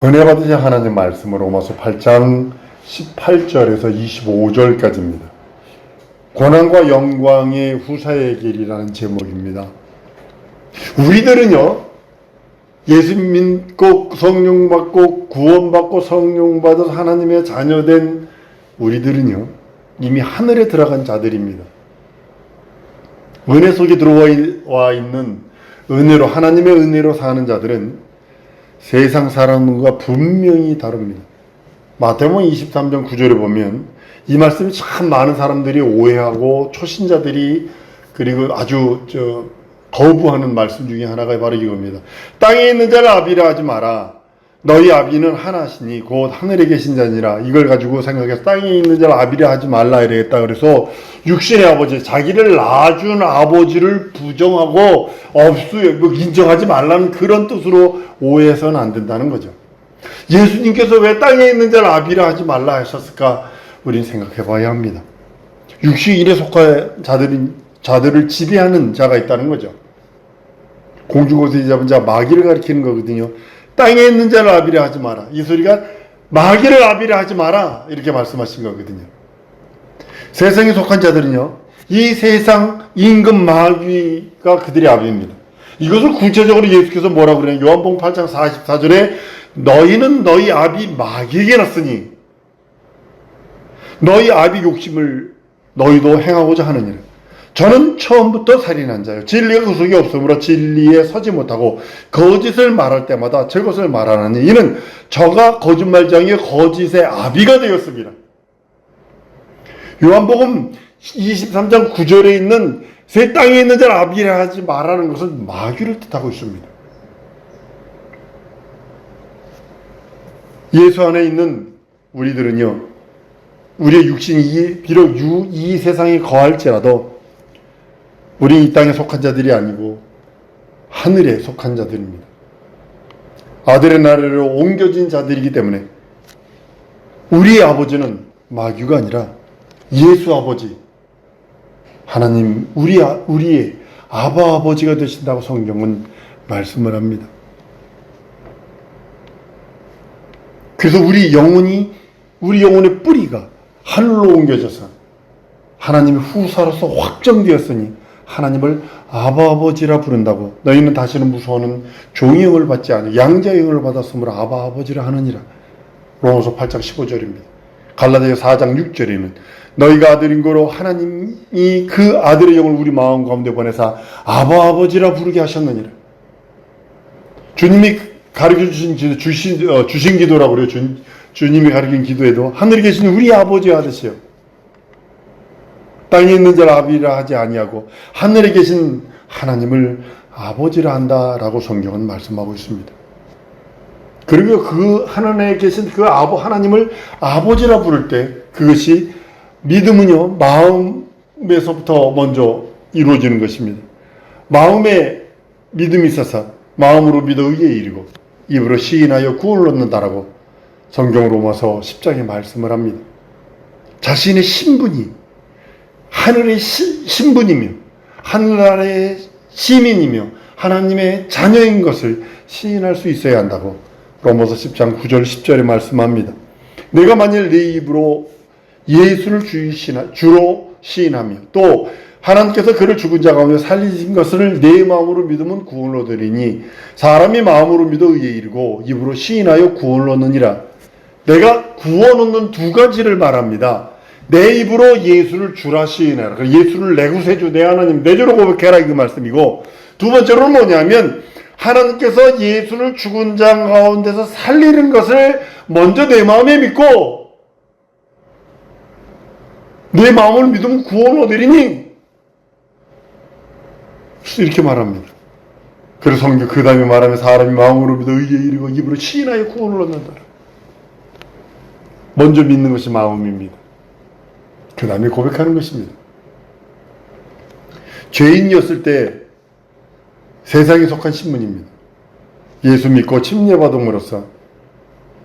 은혜 받으신 하나님 말씀은 로마서 8장 18절에서 25절까지입니다. 고난과 영광의 후사의 길이라는 제목입니다. 우리들은요, 예수 믿고 성령 받고 구원받고 성령 받아서 하나님의 자녀된 우리들은요, 이미 하늘에 들어간 자들입니다. 은혜 속에 들어와 있는 은혜로, 하나님의 은혜로 사는 자들은 세상 사람과 분명히 다릅니다. 마태복음 23장 9절에 보면 이 말씀이 참 많은 사람들이 오해하고 초신자들이 그리고 아주 거부하는 말씀 중에 하나가 바로 이겁니다. 땅에 있는 자를 아비라 하지 마라. 너희 아비는 하나시니 곧 하늘에 계신 자니라. 이걸 가지고 생각해서 땅에 있는 자를 아비라 하지 말라 이랬다. 그래서 육신의 아버지, 자기를 낳아준 아버지를 부정하고 인정하지 말라는 그런 뜻으로 오해해서는 안 된다는 거죠. 예수님께서 왜 땅에 있는 자를 아비라 하지 말라 하셨을까? 우리는 생각해 봐야 합니다. 육신일에 속한 자들을 지배하는 자가 있다는 거죠. 공중고세 잡은 자 마귀를 가리키는 거거든요. 땅에 있는 자를 아비라 하지 마라. 이 소리가 마귀를 아비라 하지 마라 이렇게 말씀하신 거거든요. 세상에 속한 자들은요, 이 세상 임금 마귀가 그들의 아비입니다. 이것을 구체적으로 예수께서 뭐라고 그래요? 요한복음 8장 44절에 너희는 너희 아비 마귀에게 났으니 너희 아비 욕심을 너희도 행하고자 하느니라. 저는 처음부터 살인한 자요, 진리가 그 속에 없으므로 진리에 서지 못하고 거짓을 말할 때마다 저것을 말하나니 이는 저가 거짓말장의 거짓의 아비가 되었습니다. 요한복음 23장 9절에 있는 새 땅에 있는 자를 아비라 하지 말라는 것은 마귀를 뜻하고 있습니다. 예수 안에 있는 우리들은요, 우리의 육신이 비록 이 세상에 거할지라도 우리 이 땅에 속한 자들이 아니고 하늘에 속한 자들입니다. 아들의 나라로 옮겨진 자들이기 때문에 우리의 아버지는 마귀가 아니라 예수 아버지, 하나님, 우리의 아바 아버지가 되신다고 성경은 말씀을 합니다. 그래서 우리 영혼의 뿌리가 하늘로 옮겨져서 하나님의 후사로서 확정되었으니 하나님을 아바 아버지라 부른다고. 너희는 다시는 무서워하는 종의 영을 받지 않아 양자의 영을 받았으므로 아바 아버지라 하느니라. 로마서 8장 15절입니다. 갈라디아 4장 6절에는 너희가 아들인 거로 하나님이 그 아들의 영을 우리 마음 가운데 보내사 아바 아버지라 부르게 하셨느니라. 주님이 가르쳐 주신 기도라고 그래요. 주님이 가르친 기도에도 하늘에 계신 우리 아버지 하듯이요, 땅에 있는 자를 아비라 하지 아니하고 하늘에 계신 하나님을 아버지라 한다라고 성경은 말씀하고 있습니다. 그리고 그 하늘에 계신 그 하나님을 아버지라 부를 때 그것이 믿음은요, 마음에서부터 먼저 이루어지는 것입니다. 마음에 믿음이 있어서 마음으로 믿어 의에 이르고 입으로 시인하여 구원을 얻는다라고 성경 로마서 10장에 말씀을 합니다. 자신의 신분이 하늘의 신분이며 하늘나라의 시민이며 하나님의 자녀인 것을 시인할 수 있어야 한다고 로마서 10장 9절 10절에 말씀합니다. 내가 만일 내 입으로 예수를 주로 시인하며 또 하나님께서 그를 죽은 자 가운데 살리신 것을 내 마음으로 믿으면 구원을 얻으리니 사람이 마음으로 믿어 의에 이르고 입으로 시인하여 구원을 얻느니라. 내가 구원 얻는 두 가지를 말합니다. 내 입으로 예수를 주라 시인하라. 예수를 내 구세주, 내 하나님, 내 주로 고백해라, 이 말씀이고, 두 번째로는 뭐냐면 하나님께서 예수를 죽은 자 가운데서 살리는 것을 먼저 내 마음에 믿고 내 마음을 믿으면 구원을 얻으리니 이렇게 말합니다. 그래서 성경 그 다음에 말하면 사람이 마음으로 믿어 의에 이르고 입으로 시인하여 구원을 얻는다. 먼저 믿는 것이 마음입니다. 그 다음에 고백하는 것입니다. 죄인이었을 때 세상에 속한 신분입니다. 예수 믿고 침례받음으로써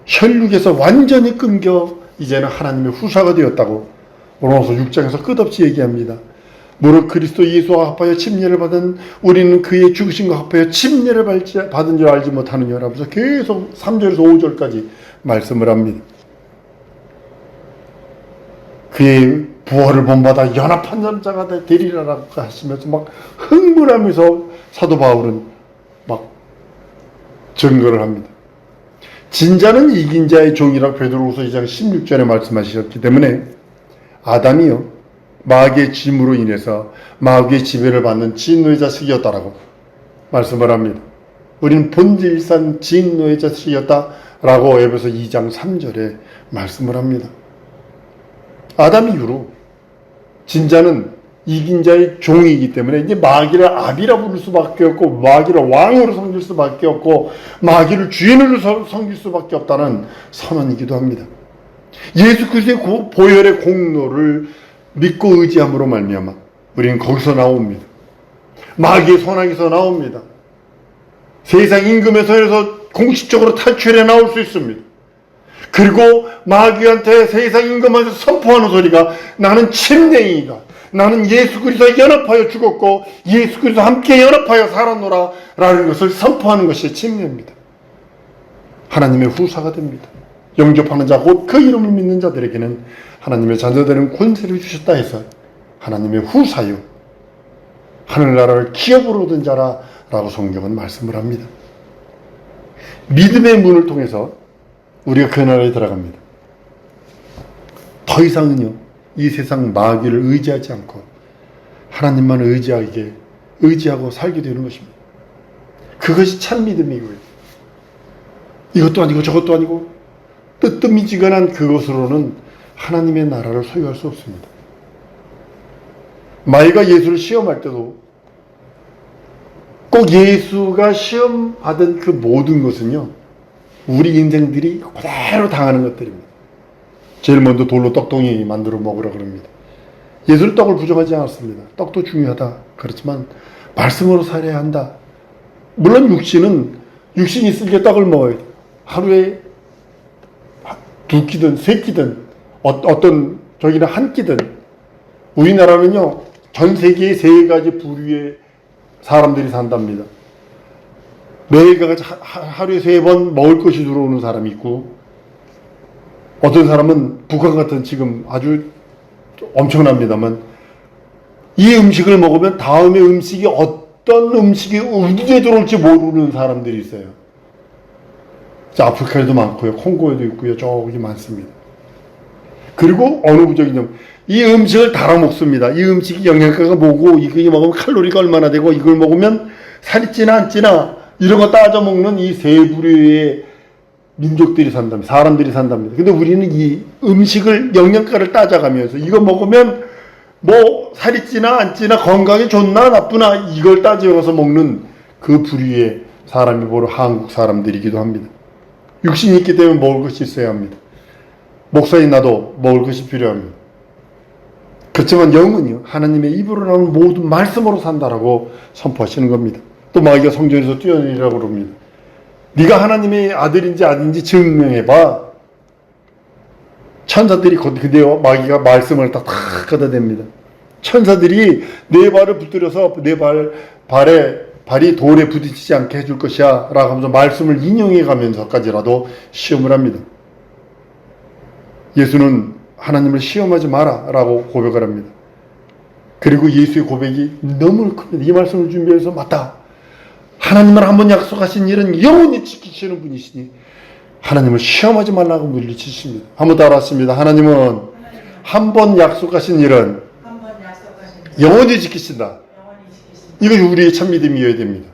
혈육에서 완전히 끊겨 이제는 하나님의 후사가 되었다고 로마서 6장에서 끝없이 얘기합니다. 무릇 그리스도 예수와 합하여 침례를 받은 우리는 그의 죽으심과 합하여 침례를 받은 줄 알지 못하느냐 라면서 계속 3절에서 5절까지 말씀을 합니다. 그의 부활을 본받아 연합한 자가 되리라라고 하시면서 막 흥분하면서 사도 바울은 막 증거를 합니다. 진자는 이긴 자의 종이라고 베드로후서 2장 16절에 말씀하셨기 때문에 아담이요 마귀의 짐으로 인해서 마귀의 지배를 받는 진노의 자식이었다라고 말씀을 합니다. 우리는 본질상 진노의 자식이었다라고 에베소 2장 3절에 말씀을 합니다. 아담 이후로 진자는 이긴 자의 종이기 때문에 이제 마귀를 아비라 부를 수밖에 없고 마귀를 왕으로 섬길 수밖에 없고 마귀를 주인으로 섬길 수밖에 없다는 선언이기도 합니다. 예수 그리스도의 보혈의 공로를 믿고 의지함으로 말미암아 우리는 거기서 나옵니다. 마귀의 손아귀에서 나옵니다. 세상 임금의 손에서 공식적으로 탈출해 나올 수 있습니다. 그리고 마귀한테 세상 임금한테 선포하는 소리가 나는 침례인이다. 나는 예수 그리스도와 연합하여 죽었고 예수 그리스도와 함께 연합하여 살았노라 라는 것을 선포하는 것이 침례입니다. 하나님의 후사가 됩니다. 영접하는 자 곧 그 이름을 믿는 자들에게는 하나님의 자녀되는 권세를 주셨다 해서 하나님의 후사요 하늘나라를 기업으로 얻은 자라라고 성경은 말씀을 합니다. 믿음의 문을 통해서 우리가 그 나라에 들어갑니다. 더 이상은요 이 세상 마귀를 의지하지 않고 하나님만 의지하고 살게 되는 것입니다. 그것이 참 믿음이고요. 이것도 아니고 저것도 아니고 뜨뜻미지근한 그것으로는 하나님의 나라를 소유할 수 없습니다. 마귀가 예수를 시험할 때도 꼭 예수가 시험 받은 그 모든 것은요 우리 인생들이 그대로 당하는 것들입니다. 제일 먼저 돌로 떡덩이 만들어 먹으라 그럽니다. 예수는 떡을 부정하지 않았습니다. 떡도 중요하다. 그렇지만 말씀으로 살아야 한다. 물론 육신이 있을 때 떡을 먹어야 돼. 하루에 2끼든 3끼든 어떤 저기는 한 끼든 우리나라는요 전 세계에 3가지 부류의 사람들이 산답니다. 매일같이 하루에 3번 먹을 것이 들어오는 사람이 있고 어떤 사람은 북한 같은 지금 아주 엄청납니다만 이 음식을 먹으면 다음에 음식이 어떤 음식이 어디에 들어올지 모르는 사람들이 있어요. 아프리카에도 많고요. 콩고에도 있고요. 저기 많습니다. 그리고 어느 부족이냐면 이 음식을 달아 먹습니다. 이 음식이 영양가가 뭐고 이거 먹으면 칼로리가 얼마나 되고 이걸 먹으면 살이 찌나 안 찌나 이런 거 따져 먹는 이 세 부류의 민족들이 산답니다. 사람들이 산답니다. 근데 우리는 이 음식을 영양가를 따져가면서 이거 먹으면 뭐 살이 찌나 안 찌나 건강에 좋나 나쁘나 이걸 따져서 먹는 그 부류의 사람이 바로 한국 사람들이기도 합니다. 육신이 있기 때문에 먹을 것이 있어야 합니다. 목사인 나도 먹을 것이 필요합니다. 그렇지만 영은요 하나님의 입으로 나오는 모든 말씀으로 산다라고 선포하시는 겁니다. 또 마귀가 성전에서 뛰어내리라고 그럽니다. 네가 하나님의 아들인지 아닌지 증명해봐. 천사들이 그대와 마귀가 말씀을 다 걷어냅니다. 천사들이 내 발을 붙들여서 내 발이 돌에 부딪히지 않게 해줄 것이야 라고 하면서 말씀을 인용해 가면서까지라도 시험을 합니다. 예수는 하나님을 시험하지 마라 라고 고백을 합니다. 그리고 예수의 고백이 너무 큽니다. 이 말씀을 준비해서 맞다. 하나님을 한번 약속하신 일은 영원히 지키시는 분이시니 하나님을 시험하지 말라고 물리치십니다. 한번 따라하십니다. 하나님은 한번 약속하신 일은 영원히 지키신다. 이것이 우리의 참 믿음이어야 됩니다.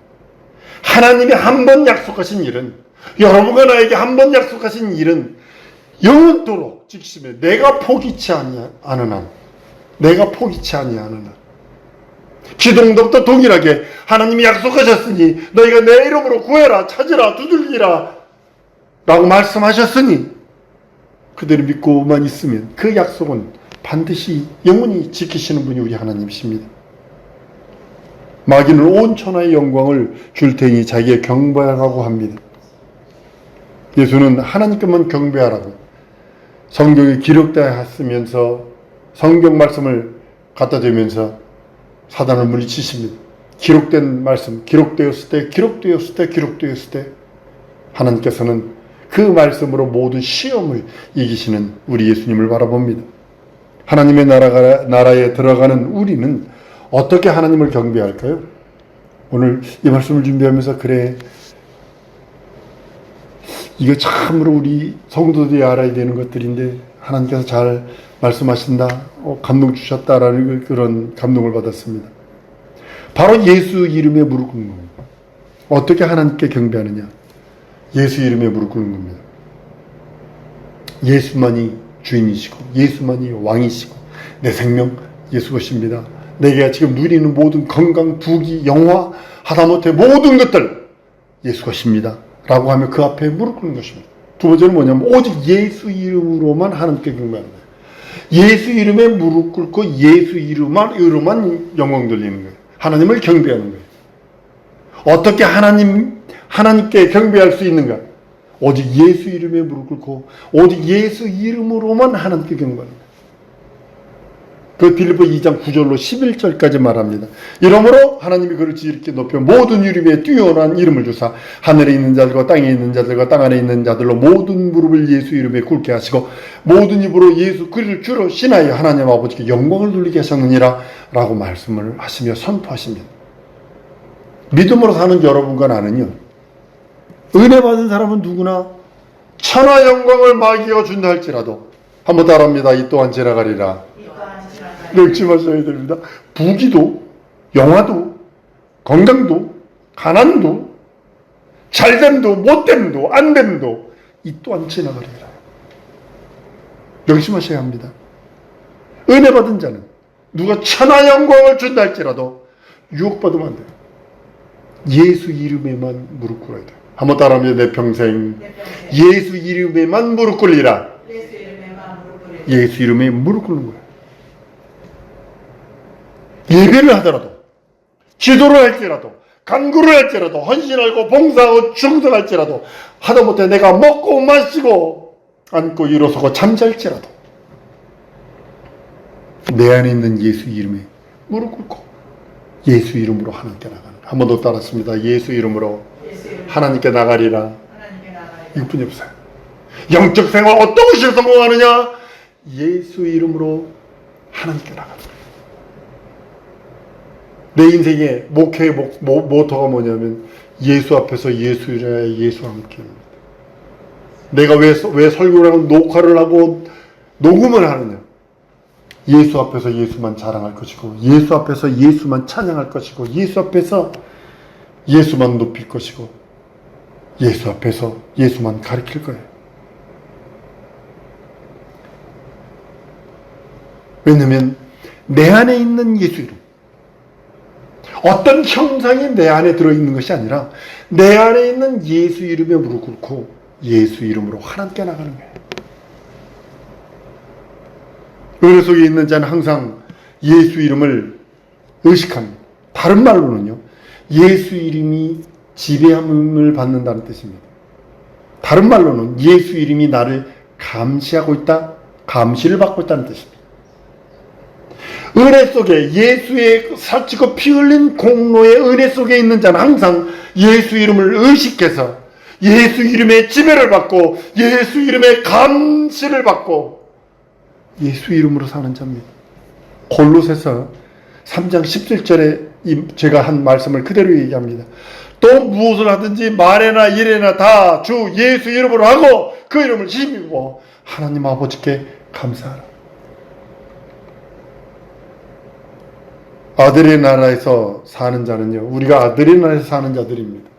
하나님이 한번 약속하신 일은 여러분과 나에게 한번 약속하신 일은 영원토록 지키시며 내가 포기치 않은 한 내가 포기치 아니하는 한 기도응답도 동일하게 하나님이 약속하셨으니 너희가 내 이름으로 구해라 찾으라 두들기라 라고 말씀하셨으니 그대로 믿고만 있으면 그 약속은 반드시 영원히 지키시는 분이 우리 하나님이십니다. 마귀는 온 천하의 영광을 줄 테니 자기의 경배하라고 합니다. 예수는 하나님께만 경배하라고 성경에 기록되어 있으면서 성경 말씀을 갖다 대면서 사단을 물리치십니다. 기록된 말씀, 기록되었을 때 하나님께서는 그 말씀으로 모든 시험을 이기시는 우리 예수님을 바라봅니다. 하나님의 나라에 들어가는 우리는 어떻게 하나님을 경배할까요? 오늘 이 말씀을 준비하면서 이거 참으로 우리 성도들이 알아야 되는 것들인데 하나님께서 잘 말씀하신다, 감동 주셨다라는 그런 감동을 받았습니다. 바로 예수 이름에 무릎 꿇는 겁니다. 어떻게 하나님께 경배하느냐? 예수 이름에 무릎 꿇는 겁니다. 예수만이 주인이시고 예수만이 왕이시고 내 생명 예수 것입니다. 내가 지금 누리는 모든 건강, 부귀, 영화, 하다못해 모든 것들 예수 것입니다. 라고 하면 그 앞에 무릎 꿇는 것입니다. 두 번째는 뭐냐면 오직 예수 이름으로만 하나님께 경배하는 거예요. 예수 이름에 무릎 꿇고 예수 이름만 영광 돌리는 거예요. 하나님을 경배하는 거예요. 어떻게 하나님께 경배할 수 있는가? 오직 예수 이름에 무릎 꿇고 오직 예수 이름으로만 하나님께 경배하는 거예요. 그 빌립보 2장 9절로 11절까지 말합니다. 이러므로 하나님이 그를 이렇게 높여 모든 이름에 뛰어난 이름을 주사 하늘에 있는 자들과 땅에 있는 자들과 땅 안에 있는 자들로 모든 무릎을 예수 이름에 꿇게 하시고 모든 입으로 예수 그리스도를 주로 신하여 하나님 아버지께 영광을 돌리게 하셨느니라 라고 말씀을 하시며 선포하십니다. 믿음으로 사는 여러분과 나는요, 은혜 받은 사람은 누구나 천하 영광을 마귀가 준다 할지라도 한번 따라합니다. 이 또한 지나가리라. 읽지 마셔야 됩니다. 부귀도, 영화도, 건강도, 가난도, 잘됨도, 못됨도, 안됨도 이 또한 지나가리라. 명심하셔야 합니다. 은혜 받은 자는 누가 천하 영광을 준다 할지라도 유혹받으면 안 돼요. 예수 이름에만 무릎 꿇어야 돼요. 한번 따라합니다. 내 평생 예수 이름에만 무릎 꿇리라. 예수 이름에 무릎 꿇는 거예요. 예배를 하더라도, 기도를 할지라도, 간구를 할지라도, 헌신하고 봉사하고 충성할지라도, 하다못해 내가 먹고 마시고 앉고 일어서고 잠잘지라도 내 안에 있는 예수 이름에 무릎 꿇고 예수 이름으로 하나님께 나가는, 한 번 더 따랐습니다. 예수 이름으로 하나님께 나가리라. 이것뿐이 없어요. 영적 생활 어떤 것이 성공하느냐? 예수 이름으로 하나님께 나가는 거예요. 내 인생의 목회의 모토가 뭐냐면 예수 앞에서 예수이라 예수와 함께입니다. 내가 왜 설교를 하고 녹화를 하고 녹음을 하느냐? 예수 앞에서 예수만 자랑할 것이고 예수 앞에서 예수만 찬양할 것이고 예수 앞에서 예수만 높일 것이고 예수 앞에서 예수만 가르칠 거예요. 왜냐하면 내 안에 있는 예수 이름, 어떤 형상이 내 안에 들어있는 것이 아니라 내 안에 있는 예수 이름에 무릎 꿇고 예수 이름으로 하나님께 나가는 거예요. 은혜 속에 있는 자는 항상 예수 이름을 의식합니다. 다른 말로는요, 예수 이름이 지배함을 받는다는 뜻입니다. 다른 말로는 예수 이름이 나를 감시하고 있다, 감시를 받고 있다는 뜻입니다. 은혜 속에 예수의 살찌고 피 흘린 공로의 은혜 속에 있는 자는 항상 예수 이름을 의식해서 예수 이름의 지배를 받고 예수 이름의 감시를 받고 예수 이름으로 사는 자입니다. 골로새서 3장 17절에 제가 한 말씀을 그대로 얘기합니다. 또 무엇을 하든지 말에나 일에나 다 주 예수 이름으로 하고 그 이름을 힘입고 하나님 아버지께 감사하라. 아들의 나라에서 사는 자는요, 우리가 아들의 나라에서 사는 자들입니다.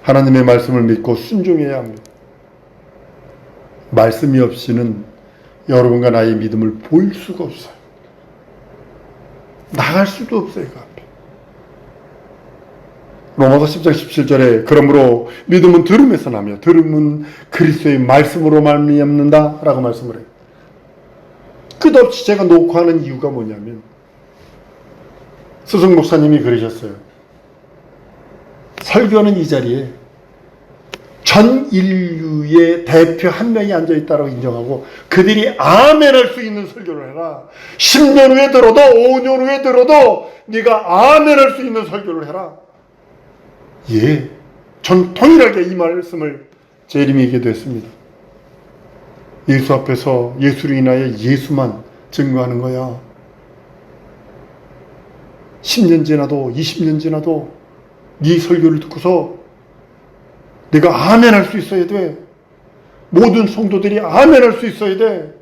하나님의 말씀을 믿고 순종해야 합니다. 말씀이 없이는 여러분과 나의 믿음을 보일 수가 없어요. 나갈 수도 없어요. 그 앞에. 로마서 10장 17절에 그러므로 믿음은 들음에서 나며 들음은 그리스도의 말씀으로 말미암는다 라고 말씀을 해요. 끝없이 제가 녹화하는 이유가 뭐냐면 스승 목사님이 그러셨어요. 설교하는 이 자리에 전 인류의 대표 한 명이 앉아있다고 인정하고 그들이 아멘할 수 있는 설교를 해라. 10년 후에 들어도 5년 후에 들어도 네가 아멘할 수 있는 설교를 해라. 예, 전 동일하게 이 말씀을 재림에게 됐습니다. 예수 앞에서 예수로 인하여 예수만 증거하는 거야. 10년 지나도 20년 지나도 네 설교를 듣고서 내가 아멘할 수 있어야 돼. 모든 성도들이 아멘할 수 있어야 돼.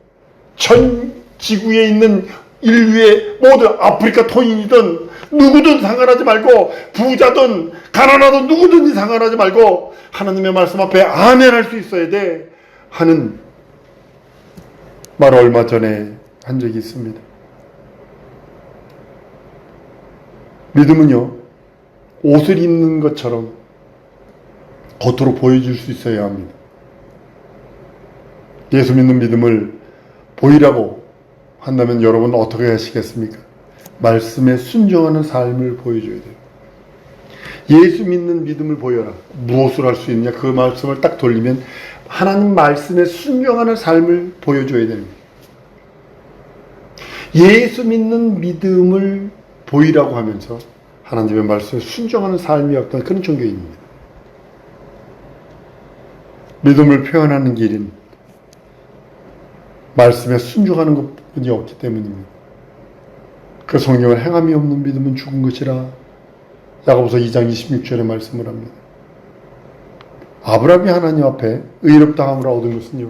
전 지구에 있는 인류의 모든 아프리카 토인이든 누구든 상관하지 말고 부자든 가난하든 누구든지 상관하지 말고 하나님의 말씀 앞에 아멘할 수 있어야 돼 하는 말을 얼마 전에 한 적이 있습니다. 믿음은요, 옷을 입는 것처럼 겉으로 보여줄 수 있어야 합니다. 예수 믿는 믿음을 보이라고 한다면 여러분 어떻게 하시겠습니까? 말씀에 순종하는 삶을 보여줘야 돼요. 예수 믿는 믿음을 보여라. 무엇을 할 수 있냐? 그 말씀을 딱 돌리면 하나님 말씀에 순종하는 삶을 보여줘야 됩니다. 예수 믿는 믿음을 보이라고 하면서 하나님의 말씀에 순종하는 삶이 없던 그런 종교입니다. 믿음을 표현하는 길은 말씀에 순종하는 것뿐이 없기 때문입니다. 그 성경을 행함이 없는 믿음은 죽은 것이라 야고보서 2장 26절에 말씀을 합니다. 아브라함이 하나님 앞에 의롭다함을 얻은 것은요,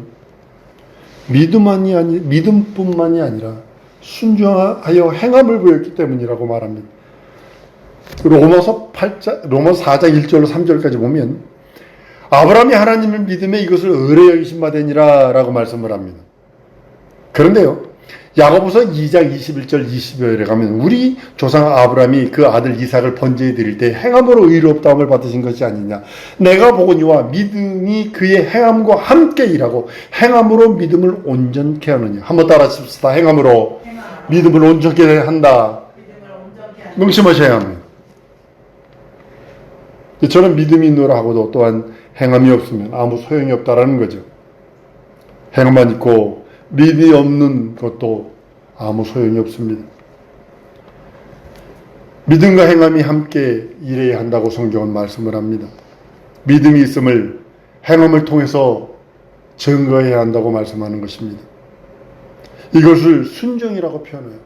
믿음뿐만이 아니라 순종하여 행함을 보였기 때문이라고 말합니다. 로마서 4장 1절로 3절까지 보면 아브라함이 하나님을 믿음에 이것을 의뢰 여기신 바 되니라 라고 말씀을 합니다. 그런데요, 야고보서 2장 21절 22절에 가면 우리 조상 아브라함이 그 아들 이삭을 번제해 드릴 때 행함으로 의롭다함을 받으신 것이 아니냐. 내가 보거니와 믿음이 그의 행함과 함께 일하고 행함으로 믿음을 온전케 하느냐. 한번 따라 하십시다. 행함으로 믿음을 온전케 한다. 명심하셔야 합니다. 저는 믿음이 있노라 하고도 또한 행함이 없으면 아무 소용이 없다라는 거죠. 행함만 있고 믿음이 없는 것도 아무 소용이 없습니다. 믿음과 행함이 함께 일해야 한다고 성경은 말씀을 합니다. 믿음이 있음을 행함을 통해서 증거해야 한다고 말씀하는 것입니다. 이것을 순종이라고 표현해요.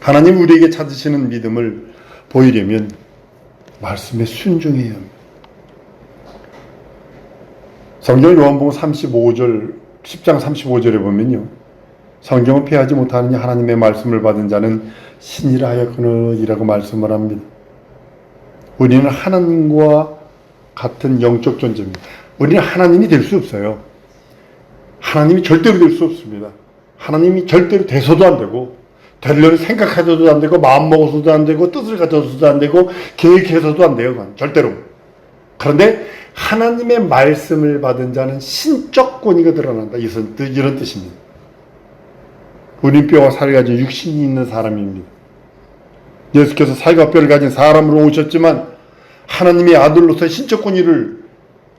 하나님 우리에게 찾으시는 믿음을 보이려면 말씀에 순종해야 합니다. 성경 요한복음 10장 35절에 보면요, 성경을 피하지 못하느니 하나님의 말씀을 받은 자는 신이라 하였거니라고 말씀을 합니다. 우리는 하나님과 같은 영적 존재입니다. 우리는 하나님이 될 수 없어요. 하나님이 절대로 될 수 없습니다. 하나님이 절대로 돼서도 안 되고 되려고 생각해서도 안 되고 마음 먹어서도 안 되고 뜻을 가져서도 안 되고 계획해서도 안 돼요. 절대로. 그런데 하나님의 말씀을 받은 자는 신적 권위가 드러난다. 이런 뜻입니다. 우린 뼈와 살을 가진 육신이 있는 사람입니다. 예수께서 살과 뼈를 가진 사람으로 오셨지만 하나님의 아들로서 신적 권위를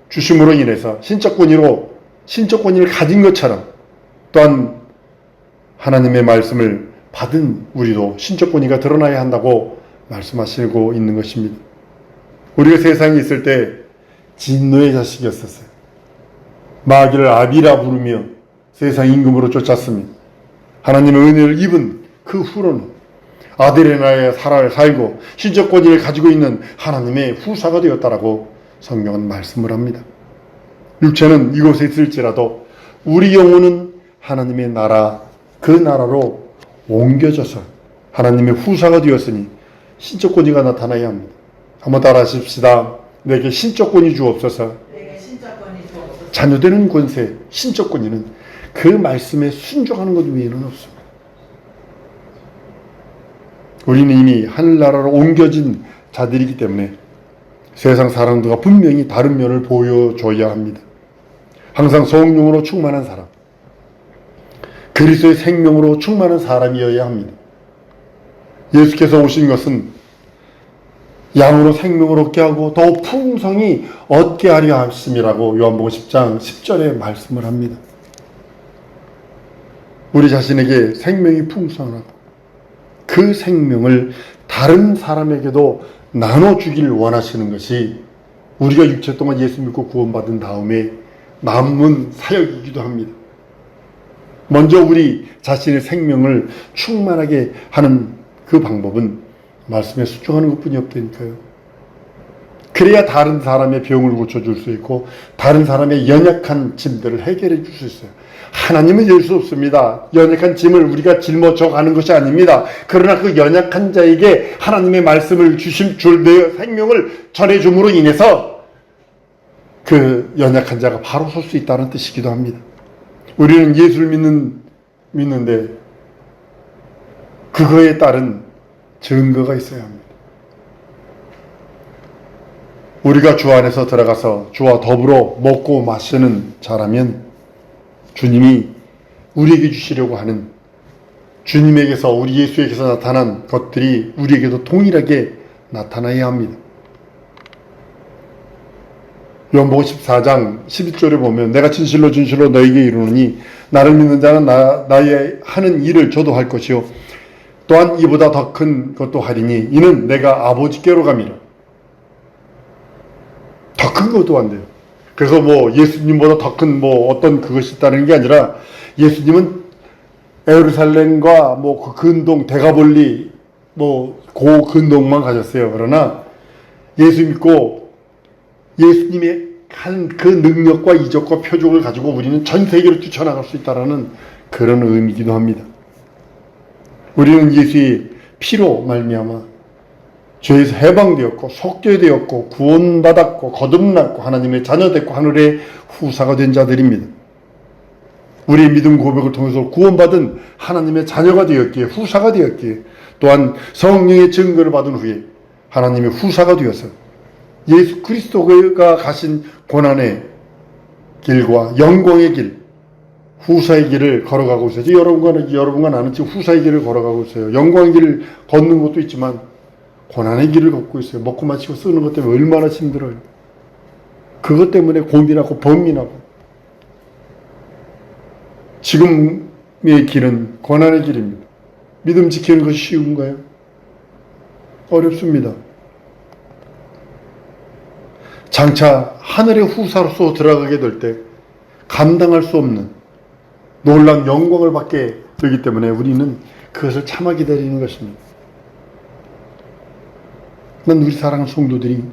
주심으로 인해서 신적 권위를 가진 것처럼 또한 하나님의 말씀을 받은 우리도 신적 권위가 드러나야 한다고 말씀하시고 있는 것입니다. 우리가 세상에 있을 때 진노의 자식이었었어요. 마귀를 아비라 부르며 세상 임금으로 쫓았습니다. 하나님의 은혜를 입은 그 후로는 아들의 나라에 살고 신적 권위를 가지고 있는 하나님의 후사가 되었다라고 성경은 말씀을 합니다. 육체는 이곳에 있을지라도 우리 영혼은 하나님의 나라, 그 나라로 옮겨져서 하나님의 후사가 되었으니 신적 권위가 나타나야 합니다. 한번 따라 하십시다. 내게 신적 권위 주옵소서. 자녀되는 권세, 신적 권위는 그 말씀에 순종하는 것 외에는 없습니다. 우리는 이미 하늘나라로 옮겨진 자들이기 때문에 세상 사람들과 분명히 다른 면을 보여줘야 합니다. 항상 성령으로 충만한 사람, 그리스도의 생명으로 충만한 사람이어야 합니다. 예수께서 오신 것은 양으로 생명을 얻게 하고 더 풍성히 얻게 하려 하심이라고 요한복음 10장 10절에 말씀을 합니다. 우리 자신에게 생명이 풍성하고 그 생명을 다른 사람에게도 나눠주길 원하시는 것이 우리가 육체 동안 예수 믿고 구원받은 다음에 남은 사역이기도 합니다. 먼저 우리 자신의 생명을 충만하게 하는 그 방법은 말씀에 순종하는 것뿐이 없다니까요. 그래야 다른 사람의 병을 고쳐줄 수 있고 다른 사람의 연약한 짐들을 해결해 줄 수 있어요. 하나님은 이럴 수 없습니다. 연약한 짐을 우리가 짊어져 가는 것이 아닙니다. 그러나 그 연약한 자에게 하나님의 말씀을 내 생명을 전해줌으로 인해서 그 연약한 자가 바로 설 수 있다는 뜻이기도 합니다. 우리는 예수를 믿는데 그거에 따른 증거가 있어야 합니다. 우리가 주 안에서 들어가서 주와 더불어 먹고 마시는 자라면 주님이 우리에게 주시려고 하는 주님에게서 우리 예수에게서 나타난 것들이 우리에게도 동일하게 나타나야 합니다. 요한복음 14장 11절에 보면 내가 진실로 진실로 너에게 이르노니 나를 믿는 자는 나의 하는 일을 저도 할 것이요 또한 이보다 더 큰 것도 하리니 이는 내가 아버지께로 감이라. 더 큰 것도 한대요. 그래서 예수님보다 더 큰 어떤 그것이 있다는 게 아니라 예수님은 예루살렘과 그 근동 대가볼리 그 근동만 가셨어요. 그러나 예수 믿고 예수님의 한 그 능력과 이적과 표적을 가지고 우리는 전 세계를 뛰쳐나갈 수 있다는 그런 의미이기도 합니다. 우리는 예수의 피로 말미암아 죄에서 해방되었고 속죄되었고 구원받았고 거듭났고 하나님의 자녀됐고 하늘의 후사가 된 자들입니다. 우리의 믿음 고백을 통해서 구원받은 하나님의 자녀가 되었기에 후사가 되었기에 또한 성령의 증거를 받은 후에 하나님의 후사가 되어서 예수 그리스도가 가신 고난의 길과 영광의 길 후사의 길을 걸어가고 있어요. 여러분과 나는 지금 후사의 길을 걸어가고 있어요. 영광의 길을 걷는 것도 있지만 고난의 길을 걷고 있어요. 먹고 마시고 쓰는 것 때문에 얼마나 힘들어요. 그것 때문에 고민하고 번민하고 지금의 길은 고난의 길입니다. 믿음 지키는 것이 쉬운가요? 어렵습니다. 장차 하늘의 후사로서 들어가게 될 때 감당할 수 없는 놀라운 영광을 받게 되기 때문에 우리는 그것을 참아 기다리는 것입니다. 난 우리 사랑하는 성도들이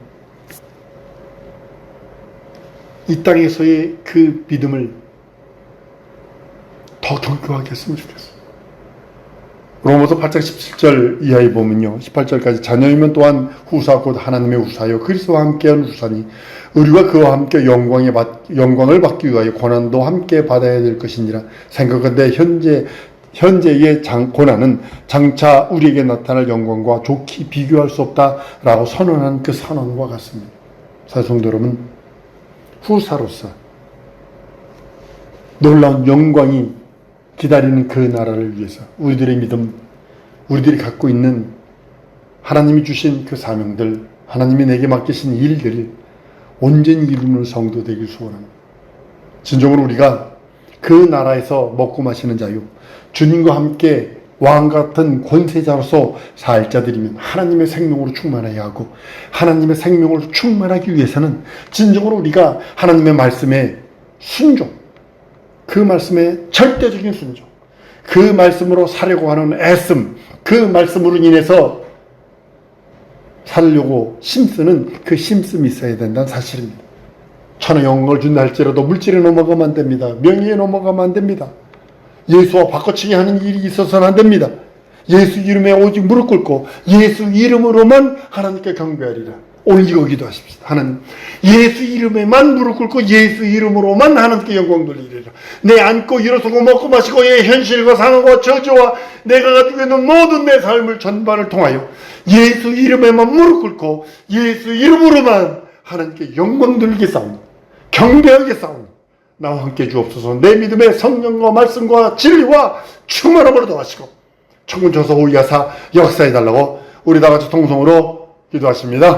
이 땅에서의 그 믿음을 더 견고하게 했으면 좋겠어요. 로마서 8장 17절 이하에 보면요. 18절까지 자녀이면 또한 후사 곧 하나님의 후사요 그리스도와 함께한 후사니 우리가 그와 함께 영광을 받기 위하여 고난도 함께 받아야 될 것이니라. 생각한데 현재의 고난은 장차 우리에게 나타날 영광과 좋게 비교할 수 없다라고 선언한 그 선언과 같습니다. 사성도 여러분, 후사로서 놀라운 영광이 기다리는 그 나라를 위해서 우리들의 믿음, 우리들이 갖고 있는 하나님이 주신 그 사명들, 하나님이 내게 맡기신 일들을 온전히 이루는 성도 되길 소원합니다. 진정으로 우리가 그 나라에서 먹고 마시는 자유, 주님과 함께 왕 같은 권세자로서 살 자들이면 하나님의 생명으로 충만해야 하고 하나님의 생명으로 충만하기 위해서는 진정으로 우리가 하나님의 말씀에 순종, 그 말씀에 절대적인 순종, 그 말씀으로 살려고 하는 애씀, 그 말씀으로 인해서 살려고 힘쓰는 그 힘씀이 있어야 된다는 사실입니다. 천하 영광을 준다 할지라도 물질에 넘어가면 안 됩니다. 명예에 넘어가면 안 됩니다. 예수와 바꿔치기 하는 일이 있어서는 안 됩니다. 예수 이름에 오직 무릎 꿇고 예수 이름으로만 하나님께 경배하리라. 오늘 이거 기도하십시다. 하나님, 예수 이름에만 무릎 꿇고 예수 이름으로만 하나님께 영광 돌리리라. 내 앉고 일어서고 먹고 마시고 의 현실과 상황과 저주와 내가 가지고 있는 모든 내 삶을 전반을 통하여 예수 이름에만 무릎 꿇고 예수 이름으로만 하나님께 영광 돌리게 싸우는, 경배하게 싸우는 나와 함께 주옵소서. 내 믿음의 성령과 말씀과 진리와 충만함으로 도와주시고 천군 천사 호위하사 역사해달라고 우리 다같이 통성으로 기도하십니다.